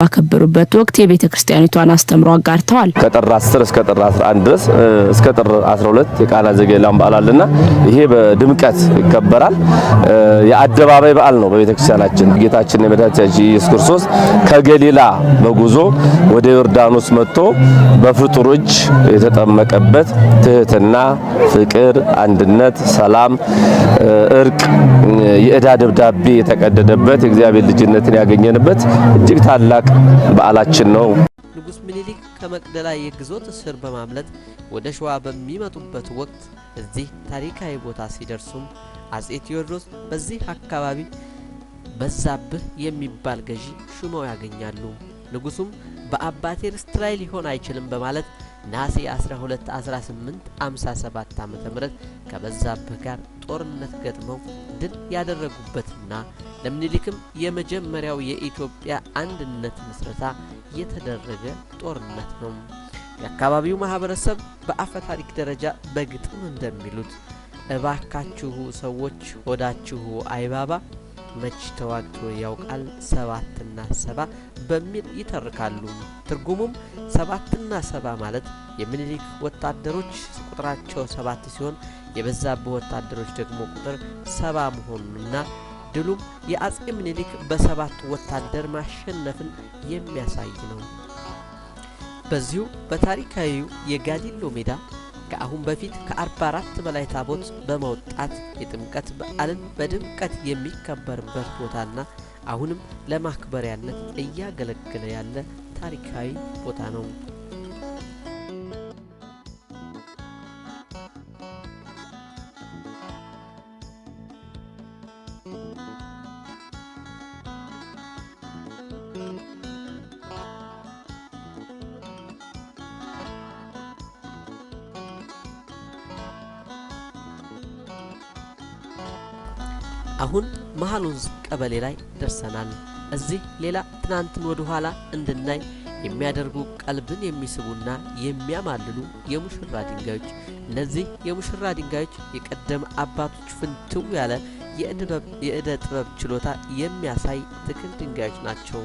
ባከበሩበት ወቅት የቤተክርስቲያኒቷን አስተምሮ አጋርተዋል። ከጥር 10 እስከ ጥር 11 ድረስ እስከ ጥር 12 የቃና ዘገሊላም በዓል አለና ይሄ በድምቀት ይከበራል። የአደባባይ በዓል ነው። በቤተክርስቲያናችን ጌታችን የመድኃኒታችን ኢየሱስ ክርስቶስ ከገሊላ በጉዞ ወደ ዮርዳኖስ መጥቶ በፍጡሮች የተጠመቀበት ትህትና፣ ፍቅር፣ አንድነት፣ ሰላም፣ እርቅ የዕዳ ደብዳቤ የተቀደደበት የእግዚአብሔር ልጅነትን ያገኘንበት እጅግ ታላቅ በዓላችን ነው። ንጉስ ምኒልክ ከመቅደላ የግዞት እስር በማምለጥ ወደ ሸዋ በሚመጡበት ወቅት እዚህ ታሪካዊ ቦታ ሲደርሱም አጼ ቴዎድሮስ በዚህ አካባቢ በዛብህ የሚባል ገዢ ሹመው ያገኛሉ። ንጉሱም በአባቴ ርስት ላይ ሊሆን አይችልም በማለት ናሴ 12 1857 ዓ.ም ከበዛብህ ጋር ጦርነት ገጥመው ድል ያደረጉበትና ለምኒልክም የመጀመሪያው የኢትዮጵያ አንድነት ምስረታ የተደረገ ጦርነት ነው። የአካባቢው ማህበረሰብ በአፈ ታሪክ ደረጃ በግጥም እንደሚሉት እባካችሁ ሰዎች ሆዳችሁ አይባባ መች ተዋግቶ ያውቃል ሰባትና ሰባ በሚል ይተርካሉ። ትርጉሙም ሰባትና ሰባ ማለት የምኒልክ ወታደሮች ቁጥራቸው 7 ሲሆን የበዛብህ ወታደሮች ደግሞ ቁጥር 70 መሆኑንና ድሉም የአጼ ምኒልክ በ7 ወታደር ማሸነፍን የሚያሳይ ነው። በዚሁ በታሪካዊው የጋሊሎ ሜዳ ከአሁን በፊት ከ44 በላይ ታቦት በመውጣት የጥምቀት በዓልን በድምቀት የሚከበርበት ቦታና አሁንም ለማክበሪያነት እያገለገለ ያለ ታሪካዊ ቦታ ነው። አሁን መሃሉንዝ ቀበሌ ላይ ደርሰናል። እዚህ ሌላ ትናንትን ወደ ኋላ እንድናይ የሚያደርጉ ቀልብን የሚስቡና የሚያማልሉ የሙሽራ ድንጋዮች። እነዚህ የሙሽራ ድንጋዮች የቀደም አባቶች ፍንትው ያለ የእደ ጥበብ ችሎታ የሚያሳይ ትክል ድንጋዮች ናቸው።